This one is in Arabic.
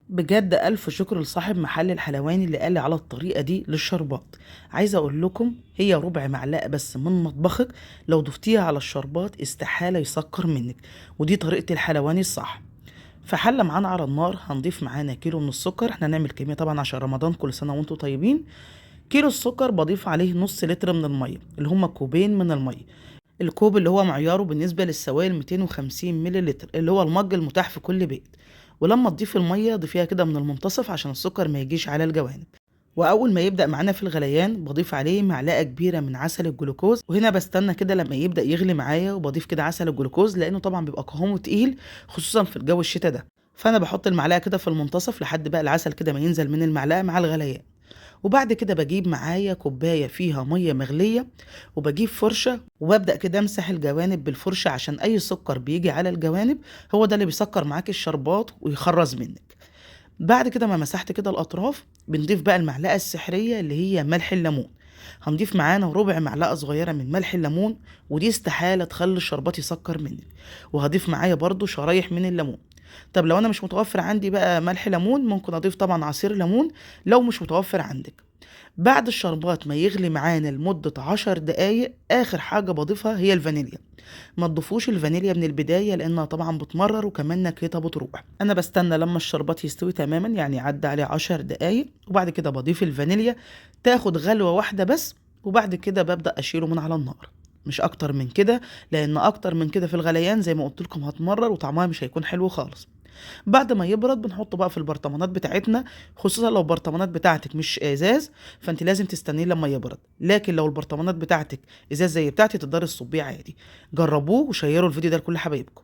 بجد ألف شكر لصاحب محل الحلواني اللي قال لي على الطريقة دي للشربات. عايزة أقول لكم هي ربع معلقة بس من مطبخك، لو ضفتيها على الشربات استحالة يسكر منك. ودي طريقة الحلواني الصح. في حلة معانا على النار هنضيف معانا كيلو من السكر، احنا هنعمل كمية طبعا عشان رمضان، كل سنة وانتم طيبين. كيلو السكر بضيف عليه نص لتر من المية اللي هما كوبين من المية. الكوب اللي هو معياره بالنسبة للسوائل 250 ملي لتر اللي هو المج المتاح في كل بيت. ولما تضيف المية ضيفيها كده من المنتصف عشان السكر ما يجيش على الجوانب. واول ما يبدأ معانا في الغليان بضيف عليه معلقة كبيرة من عسل الجلوكوز، وهنا بستنى كده لما يبدأ يغلي معايا وبضيف كده عسل الجلوكوز لانه طبعا بيبقى قوامه تقيل خصوصا في الجو الشتاء ده. فانا بحط المعلقة كده في المنتصف لحد بقى العسل كده ما ينزل من المعلقة مع الغليان. وبعد كده بجيب معايا كوباية فيها مية مغلية، وبجيب فرشة وببدأ كده امسح الجوانب بالفرشة عشان اي سكر بيجي على الجوانب هو ده اللي بيسكر معاك الشربات ويخرز منك. بعد كده ما مسحت كده الاطراف بنضيف بقى المعلقة السحرية اللي هي ملح الليمون. هنضيف معانا ربع معلقة صغيرة من ملح الليمون، ودي استحالة تخلي الشربات يسكر منك. وهضيف معايا برضو شرايح من الليمون. طب لو انا مش متوفر عندي بقى ملح ليمون ممكن اضيف طبعا عصير ليمون لو مش متوفر عندك. بعد الشربات ما يغلي معانا لمدة 10 دقايق آخر حاجة بضيفها هي الفانيليا. ما تضيفوش الفانيليا من البداية لأنها طبعا بتمرر وكمان نكهتها بتروح. أنا بستنى لما الشربات يستوي تماما، يعني عدى عليه 10 دقايق، وبعد كده بضيف الفانيليا تاخد غلوة واحدة بس. وبعد كده ببدأ أشيله من على النار، مش أكتر من كده، لأن أكتر من كده في الغليان زي ما قلت لكم هتمرر وطعمها مش هيكون حلو خالص. بعد ما يبرد بنحطه بقى في البرطمانات بتاعتنا، خصوصا لو البرطمانات بتاعتك مش ازاز فانت لازم تستنيه لما يبرد، لكن لو البرطمانات بتاعتك ازاز زي بتاعتي تقدري تصبيه عادي. جربوه وشيروا الفيديو ده لكل حبايبكم.